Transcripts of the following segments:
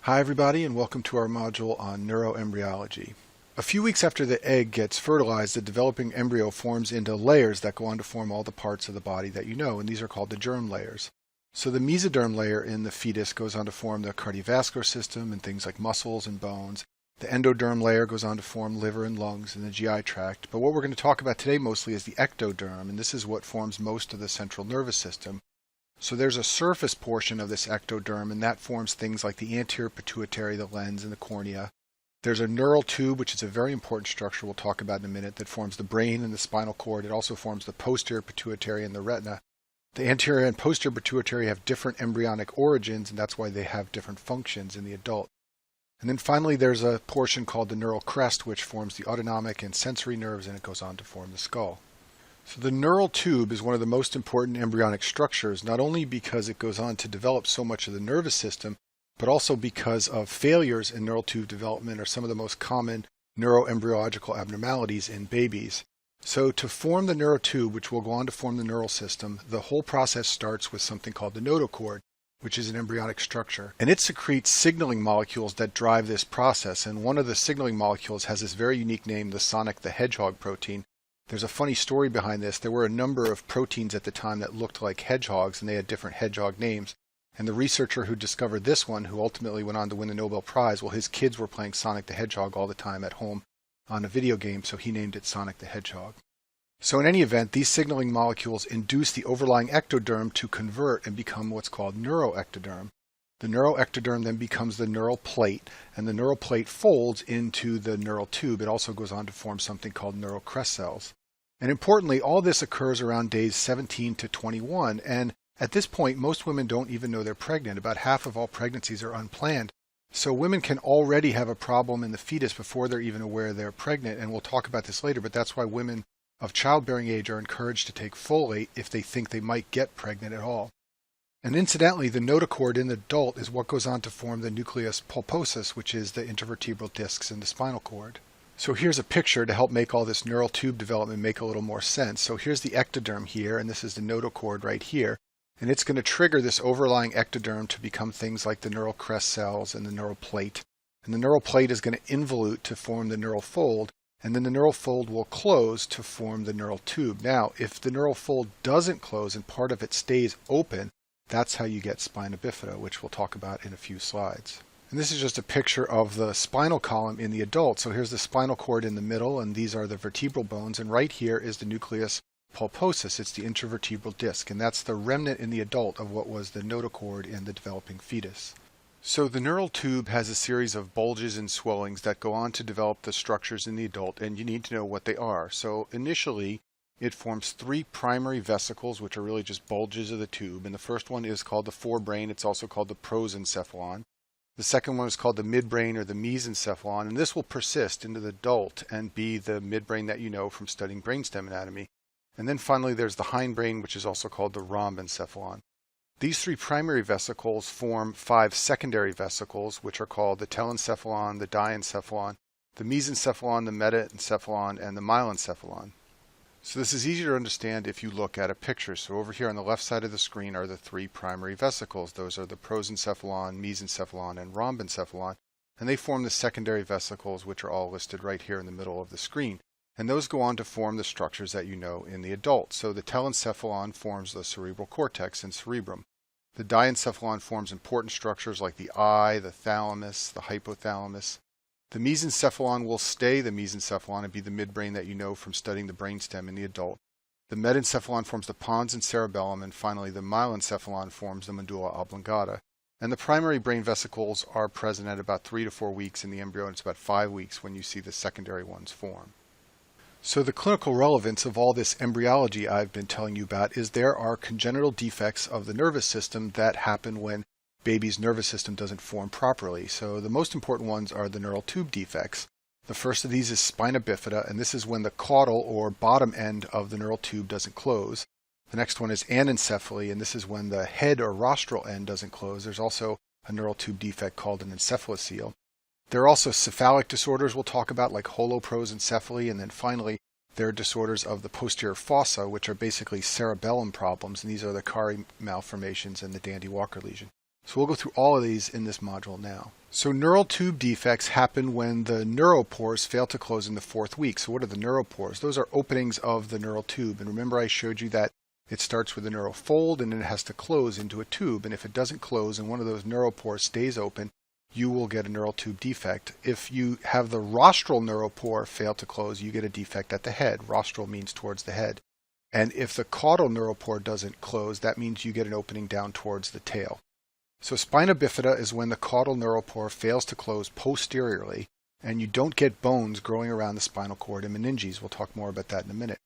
Hi everybody, and welcome to our module on neuroembryology. A few weeks after the egg gets fertilized, the developing embryo forms into layers that go on to form all the parts of the body that you know, and these are called the germ layers. So the mesoderm layer in the fetus goes on to form the cardiovascular system and things like muscles and bones. The endoderm layer goes on to form liver and lungs and the GI tract. But what we're going to talk about today mostly is the ectoderm, and this is what forms most of the central nervous system. So there's a surface portion of this ectoderm, and that forms things like the anterior pituitary, the lens, and the cornea. There's a neural tube, which is a very important structure we'll talk about in a minute, that forms the brain and the spinal cord. It also forms the posterior pituitary and the retina. The anterior and posterior pituitary have different embryonic origins, and that's why they have different functions in the adult. And then finally there's a portion called the neural crest, which forms the autonomic and sensory nerves, and it goes on to form the skull. So the neural tube is one of the most important embryonic structures, not only because it goes on to develop so much of the nervous system, but also because of failures in neural tube development are some of the most common neuroembryological abnormalities in babies. So to form the neurotube, which will go on to form the neural system, the whole process starts with something called the notochord, which is an embryonic structure. And it secretes signaling molecules that drive this process, and one of the signaling molecules has this very unique name, the Sonic the Hedgehog protein. There's a funny story behind this. There were a number of proteins at the time that looked like hedgehogs, and they had different hedgehog names. And the researcher who discovered this one, who ultimately went on to win the Nobel Prize, well, his kids were playing Sonic the Hedgehog all the time at home on a video game, so he named it Sonic the Hedgehog. So in any event, these signaling molecules induce the overlying ectoderm to convert and become what's called neuroectoderm. The neuroectoderm then becomes the neural plate, and the neural plate folds into the neural tube. It also goes on to form something called neural crest cells. And importantly, all this occurs around days 17 to 21, and at this point, most women don't even know they're pregnant. About half of all pregnancies are unplanned. So women can already have a problem in the fetus before they're even aware they're pregnant, and we'll talk about this later, but that's why women of childbearing age are encouraged to take folate if they think they might get pregnant at all. And incidentally, the notochord in the adult is what goes on to form the nucleus pulposus, which is the intervertebral discs in the spinal cord. So here's a picture to help make all this neural tube development make a little more sense. So here's the ectoderm here, and this is the notochord right here. And it's going to trigger this overlying ectoderm to become things like the neural crest cells and the neural plate. And the neural plate is going to involute to form the neural fold, and then the neural fold will close to form the neural tube. Now, if the neural fold doesn't close and part of it stays open, that's how you get spina bifida, which we'll talk about in a few slides. And this is just a picture of the spinal column in the adult. So here's the spinal cord in the middle, and these are the vertebral bones. And right here is the nucleus pulposus. It's the intervertebral disc, and that's the remnant in the adult of what was the notochord in the developing fetus. So the neural tube has a series of bulges and swellings that go on to develop the structures in the adult, and you need to know what they are. So initially, it forms three primary vesicles, which are really just bulges of the tube. And the first one is called the forebrain. It's also called the prosencephalon. The second one is called the midbrain or the mesencephalon. And this will persist into the adult and be the midbrain that you know from studying brainstem anatomy. And then finally, there's the hindbrain, which is also called the rhombencephalon. These three primary vesicles form five secondary vesicles, which are called the telencephalon, the diencephalon, the mesencephalon, the metaencephalon, and the myelencephalon. So this is easier to understand if you look at a picture. So over here on the left side of the screen are the three primary vesicles. Those are the prosencephalon, mesencephalon, and rhombencephalon. And they form the secondary vesicles, which are all listed right here in the middle of the screen. And those go on to form the structures that you know in the adult. So the telencephalon forms the cerebral cortex and cerebrum. The diencephalon forms important structures like the eye, the thalamus, the hypothalamus. The mesencephalon will stay the mesencephalon and be the midbrain that you know from studying the brainstem in the adult. The metencephalon forms the pons and cerebellum, and finally the myelencephalon forms the medulla oblongata. And the primary brain vesicles are present at about 3 to 4 weeks in the embryo, and it's about 5 weeks when you see the secondary ones form. So the clinical relevance of all this embryology I've been telling you about is there are congenital defects of the nervous system that happen when baby's nervous system doesn't form properly. So the most important ones are the neural tube defects. The first of these is spina bifida, and this is when the caudal or bottom end of the neural tube doesn't close. The next one is anencephaly, and this is when the head or rostral end doesn't close. There's also a neural tube defect called an encephalocele. There are also cephalic disorders we'll talk about, like holoprosencephaly, and then finally there are disorders of the posterior fossa, which are basically cerebellum problems, and these are the Kari malformations and the Dandy-Walker lesion. So we'll go through all of these in this module now. So neural tube defects happen when the neuropores fail to close in the 4th week. So what are the neuropores? Those are openings of the neural tube. And remember I showed you that it starts with a neural fold and then it has to close into a tube. And if it doesn't close and one of those neuropores stays open, you will get a neural tube defect. If you have the rostral neuropore fail to close, you get a defect at the head. Rostral means towards the head. And if the caudal neuropore doesn't close, that means you get an opening down towards the tail. So spina bifida is when the caudal neuropore fails to close posteriorly and you don't get bones growing around the spinal cord and meninges. We'll talk more about that in a minute.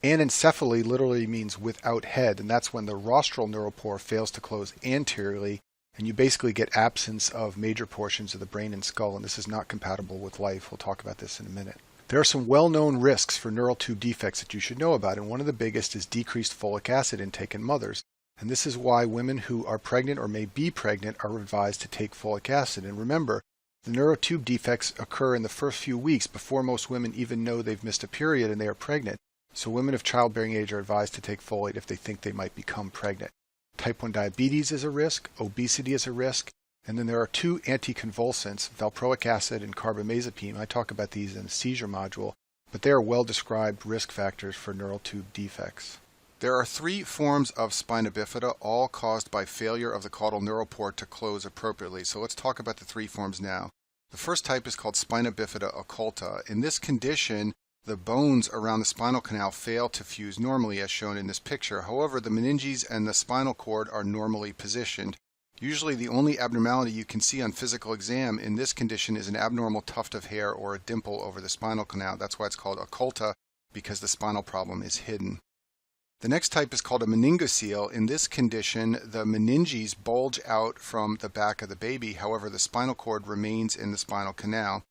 Anencephaly literally means without head, and that's when the rostral neuropore fails to close anteriorly and you basically get absence of major portions of the brain and skull, and this is not compatible with life. We'll talk about this in a minute. There are some well-known risks for neural tube defects that you should know about, and one of the biggest is decreased folic acid intake in mothers. And this is why women who are pregnant or may be pregnant are advised to take folic acid. And remember, the neurotube defects occur in the first few weeks before most women even know they've missed a period and they are pregnant. So women of childbearing age are advised to take folate if they think they might become pregnant. Type 1 diabetes is a risk, obesity is a risk, and then there are 2 anticonvulsants, valproic acid and carbamazepine. I talk about these in the seizure module, but they are well-described risk factors for neural tube defects. There are 3 forms of spina bifida, all caused by failure of the caudal neuropore to close appropriately. So let's talk about the 3 forms now. The first type is called spina bifida occulta. In this condition, the bones around the spinal canal fail to fuse normally as shown in this picture. However, the meninges and the spinal cord are normally positioned. Usually the only abnormality you can see on physical exam in this condition is an abnormal tuft of hair or a dimple over the spinal canal. That's why it's called occulta, because the spinal problem is hidden. The next type is called a meningocele. In this condition, the meninges bulge out from the back of the baby. However, the spinal cord remains in the spinal canal.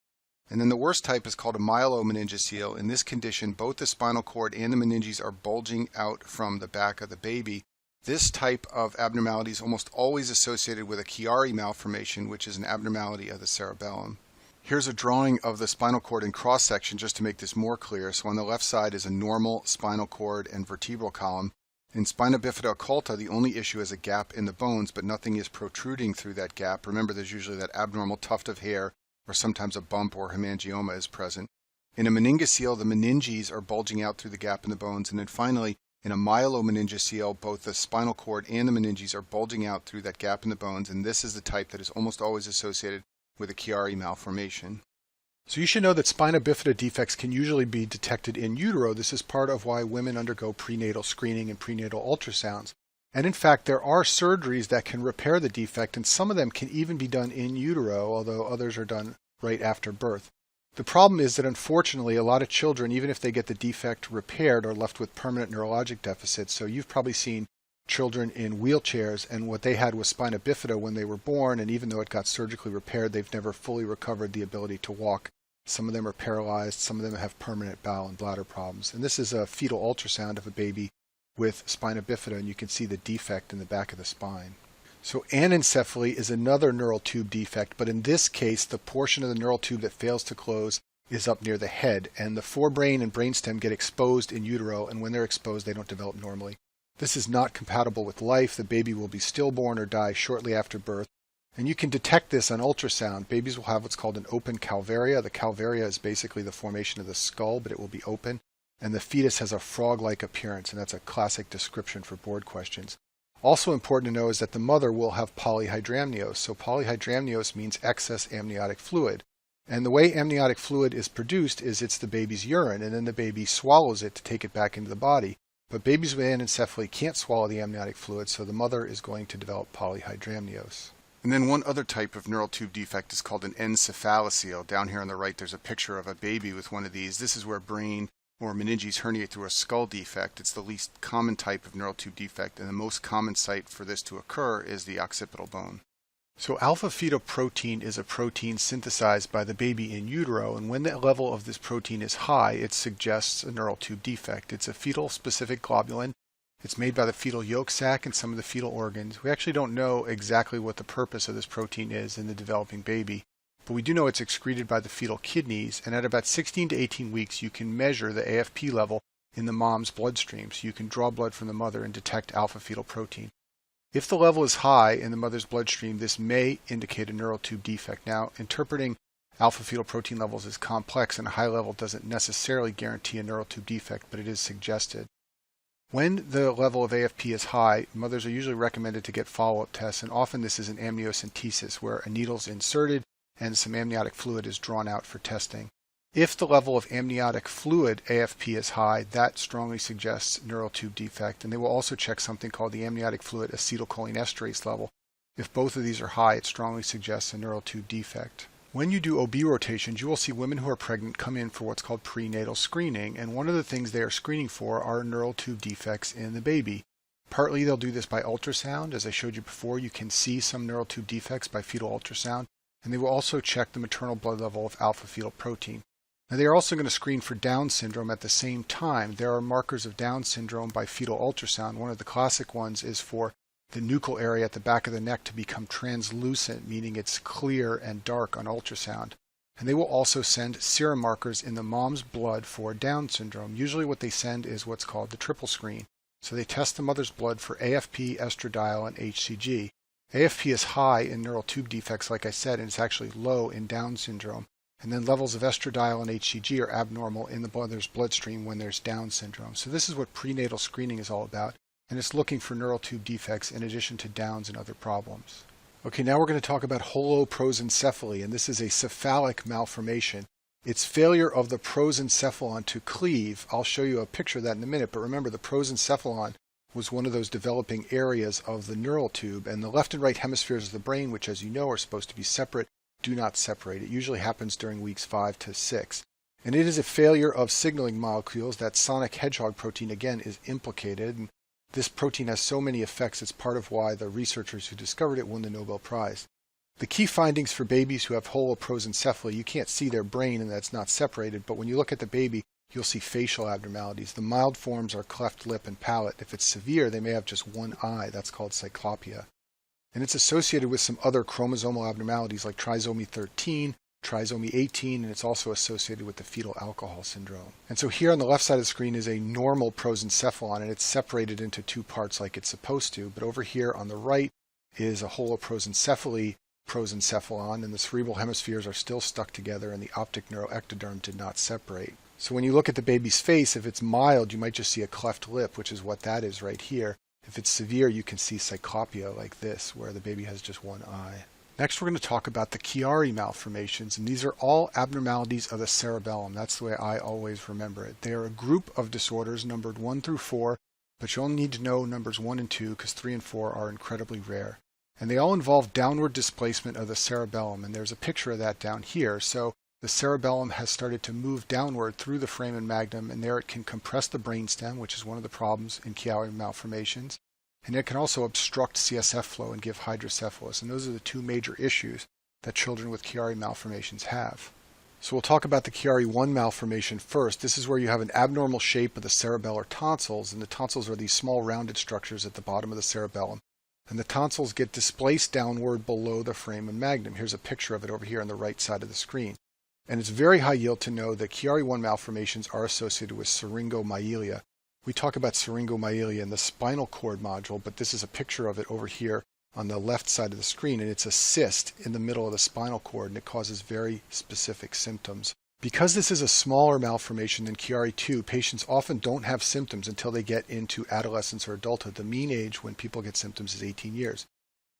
And then the worst type is called a myelomeningocele. In this condition, both the spinal cord and the meninges are bulging out from the back of the baby. This type of abnormality is almost always associated with a Chiari malformation, which is an abnormality of the cerebellum. Here's a drawing of the spinal cord in cross-section just to make this more clear. So on the left side is a normal spinal cord and vertebral column. In spina bifida occulta, the only issue is a gap in the bones, but nothing is protruding through that gap. Remember, there's usually that abnormal tuft of hair, or sometimes a bump or hemangioma is present. In a meningocele, the meninges are bulging out through the gap in the bones. And then finally, in a myelomeningocele, both the spinal cord and the meninges are bulging out through that gap in the bones. And this is the type that is almost always associated with a Chiari malformation. So you should know that spina bifida defects can usually be detected in utero. This is part of why women undergo prenatal screening and prenatal ultrasounds. And in fact, there are surgeries that can repair the defect, and some of them can even be done in utero, although others are done right after birth. The problem is that unfortunately, a lot of children, even if they get the defect repaired, are left with permanent neurologic deficits. So you've probably seen children in wheelchairs, and what they had was spina bifida when they were born, and even though it got surgically repaired, they've never fully recovered the ability to walk. Some of them are paralyzed, some of them have permanent bowel and bladder problems. And this is a fetal ultrasound of a baby with spina bifida, and you can see the defect in the back of the spine. So anencephaly is another neural tube defect, but in this case, the portion of the neural tube that fails to close is up near the head, and the forebrain and brainstem get exposed in utero, and when they're exposed, they don't develop normally. This is not compatible with life. The baby will be stillborn or die shortly after birth. And you can detect this on ultrasound. Babies will have what's called an open calvaria. The calvaria is basically the formation of the skull, but it will be open. And the fetus has a frog-like appearance, and that's a classic description for board questions. Also important to know is that the mother will have polyhydramnios. So polyhydramnios means excess amniotic fluid. And the way amniotic fluid is produced is it's the baby's urine, and then the baby swallows it to take it back into the body. But babies with anencephaly can't swallow the amniotic fluid, so the mother is going to develop polyhydramnios. And then one other type of neural tube defect is called an encephalocele. Down here on the right, there's a picture of a baby with one of these. This is where brain or meninges herniate through a skull defect. It's the least common type of neural tube defect, and the most common site for this to occur is the occipital bone. So alpha-fetoprotein is a protein synthesized by the baby in utero, and when the level of this protein is high, it suggests a neural tube defect. It's a fetal-specific globulin. It's made by the fetal yolk sac and some of the fetal organs. We actually don't know exactly what the purpose of this protein is in the developing baby, but we do know it's excreted by the fetal kidneys, and at about 16 to 18 weeks, you can measure the AFP level in the mom's bloodstream. So you can draw blood from the mother and detect alpha-fetoprotein. If the level is high in the mother's bloodstream, this may indicate a neural tube defect. Now, interpreting alpha fetal protein levels is complex, and a high level doesn't necessarily guarantee a neural tube defect, but it is suggested. When the level of AFP is high, mothers are usually recommended to get follow-up tests, and often this is an amniocentesis, where a needle is inserted and some amniotic fluid is drawn out for testing. If the level of amniotic fluid AFP is high, that strongly suggests neural tube defect, and they will also check something called the amniotic fluid acetylcholinesterase level. If both of these are high, it strongly suggests a neural tube defect. When you do OB rotations, you will see women who are pregnant come in for what's called prenatal screening, and one of the things they are screening for are neural tube defects in the baby. Partly they'll do this by ultrasound. As I showed you before, you can see some neural tube defects by fetal ultrasound, and they will also check the maternal blood level of alpha fetal protein. Now, they are also going to screen for Down syndrome at the same time. There are markers of Down syndrome by fetal ultrasound. One of the classic ones is for the nuchal area at the back of the neck to become translucent, meaning it's clear and dark on ultrasound. And they will also send serum markers in the mom's blood for Down syndrome. Usually what they send is what's called the triple screen. So they test the mother's blood for AFP, estradiol, and HCG. AFP is high in neural tube defects, like I said, and it's actually low in Down syndrome. And then levels of estradiol and HCG are abnormal in the mother's bloodstream when there's Down syndrome. So this is what prenatal screening is all about, and it's looking for neural tube defects in addition to Downs and other problems. Okay, now we're going to talk about holoprosencephaly, and this is a cephalic malformation. It's failure of the prosencephalon to cleave. I'll show you a picture of that in a minute, but remember the prosencephalon was one of those developing areas of the neural tube, and the left and right hemispheres of the brain, which as you know are supposed to be separate, do not separate. It usually happens during weeks 5 to 6. And it is a failure of signaling molecules. That sonic hedgehog protein, again, is implicated. And this protein has so many effects, it's part of why the researchers who discovered it won the Nobel Prize. The key findings for babies who have holoprosencephaly, you can't see their brain and that's not separated, but when you look at the baby, you'll see facial abnormalities. The mild forms are cleft lip and palate. If it's severe, they may have just one eye. That's called cyclopia. And it's associated with some other chromosomal abnormalities like trisomy 13, trisomy 18, and it's also associated with the fetal alcohol syndrome. And so here on the left side of the screen is a normal prosencephalon, and it's separated into two parts like it's supposed to. But over here on the right is a holoprosencephaly prosencephalon, and the cerebral hemispheres are still stuck together, and the optic neuroectoderm did not separate. So when you look at the baby's face, if it's mild, you might just see a cleft lip, which is what that is right here. If it's severe, you can see cyclopia like this, where the baby has just one eye. Next, we're going to talk about the Chiari malformations, and these are all abnormalities of the cerebellum. That's the way I always remember it. They are a group of disorders numbered 1 through 4, but you only need to know numbers 1 and 2 because 3 and 4 are incredibly rare. And they all involve downward displacement of the cerebellum, and there's a picture of that down here. So the cerebellum has started to move downward through the foramen magnum, and there it can compress the brainstem, which is one of the problems in Chiari malformations. And it can also obstruct CSF flow and give hydrocephalus. And those are the two major issues that children with Chiari malformations have. So we'll talk about the Chiari 1 malformation first. This is where you have an abnormal shape of the cerebellar tonsils, and the tonsils are these small rounded structures at the bottom of the cerebellum. And the tonsils get displaced downward below the foramen magnum. Here's a picture of it over here on the right side of the screen. And it's very high yield to know that Chiari 1 malformations are associated with syringomyelia. We talk about syringomyelia in the spinal cord module, but this is a picture of it over here on the left side of the screen, and it's a cyst in the middle of the spinal cord, and it causes very specific symptoms. Because this is a smaller malformation than Chiari 2, patients often don't have symptoms until they get into adolescence or adulthood. The mean age when people get symptoms is 18 years.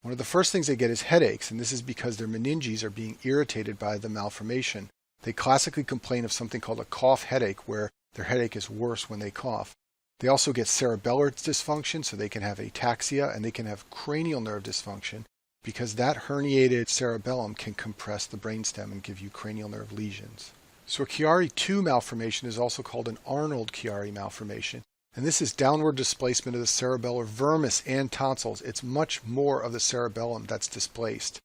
One of the first things they get is headaches, and this is because their meninges are being irritated by the malformation. They classically complain of something called a cough headache, where their headache is worse when they cough. They also get cerebellar dysfunction, so they can have ataxia, and they can have cranial nerve dysfunction because that herniated cerebellum can compress the brainstem and give you cranial nerve lesions. So a Chiari 2 malformation is also called an Arnold-Chiari malformation, and this is downward displacement of the cerebellar vermis and tonsils. It's much more of the cerebellum that's displaced.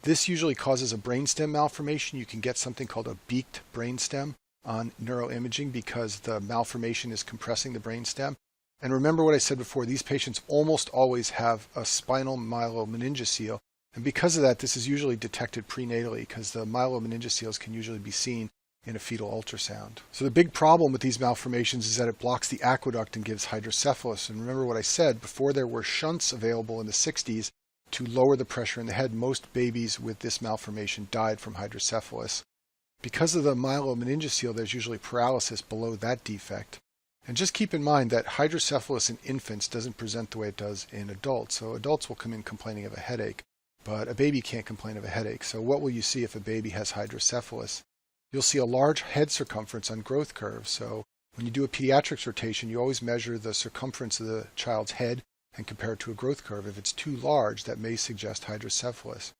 This usually causes a brainstem malformation. You can get something called a beaked brainstem on neuroimaging because the malformation is compressing the brainstem. And remember what I said before, these patients almost always have a spinal myelomeningocele, and because of that, this is usually detected prenatally because the myelomeningocele can usually be seen in a fetal ultrasound. So the big problem with these malformations is that it blocks the aqueduct and gives hydrocephalus. And remember what I said, before there were shunts available in the 60s to lower the pressure in the head, most babies with this malformation died from hydrocephalus. Because of the myelomeningocele, there's usually paralysis below that defect. And just keep in mind that hydrocephalus in infants doesn't present the way it does in adults. So adults will come in complaining of a headache, but a baby can't complain of a headache. So what will you see if a baby has hydrocephalus? You'll see a large head circumference on growth curves. So when you do a pediatrics rotation, you always measure the circumference of the child's head and compare it to a growth curve. If it's too large, that may suggest hydrocephalus.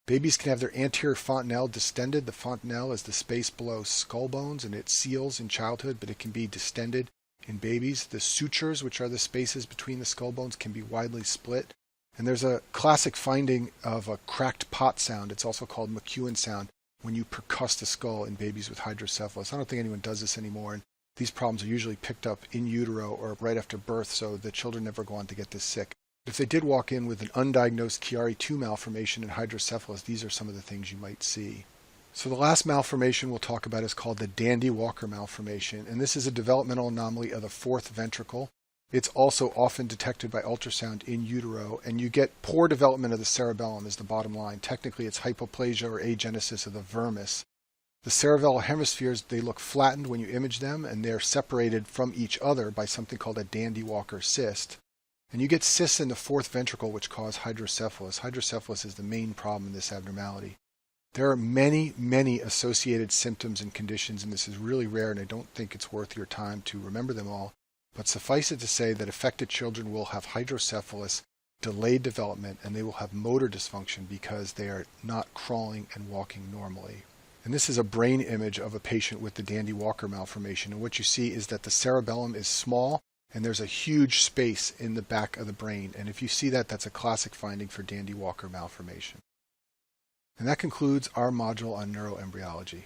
Babies can have their anterior fontanelle distended. The fontanelle is the space below skull bones, and it seals in childhood, but it can be distended in babies. The sutures, which are the spaces between the skull bones, can be widely split. And there's a classic finding of a cracked pot sound. It's also called McEwen sound when you percuss the skull in babies with hydrocephalus. I don't think anyone does this anymore, and these problems are usually picked up in utero or right after birth, so the children never go on to get this sick. If they did walk in with an undiagnosed Chiari-2 malformation and hydrocephalus, these are some of the things you might see. So the last malformation we'll talk about is called the Dandy-Walker malformation, and this is a developmental anomaly of the fourth ventricle. It's also often detected by ultrasound in utero, and you get poor development of the cerebellum is the bottom line. Technically, it's hypoplasia or agenesis of the vermis. The cerebellar hemispheres, they look flattened when you image them, and they're separated from each other by something called a Dandy-Walker cyst. And you get cysts in the fourth ventricle which cause hydrocephalus. Hydrocephalus is the main problem in this abnormality. There are many, many associated symptoms and conditions, and this is really rare, and I don't think it's worth your time to remember them all. But suffice it to say that affected children will have hydrocephalus, delayed development, and they will have motor dysfunction because they are not crawling and walking normally. And this is a brain image of a patient with the Dandy-Walker malformation. And what you see is that the cerebellum is small, and there's a huge space in the back of the brain. And if you see that, that's a classic finding for Dandy-Walker malformation. And that concludes our module on neuroembryology.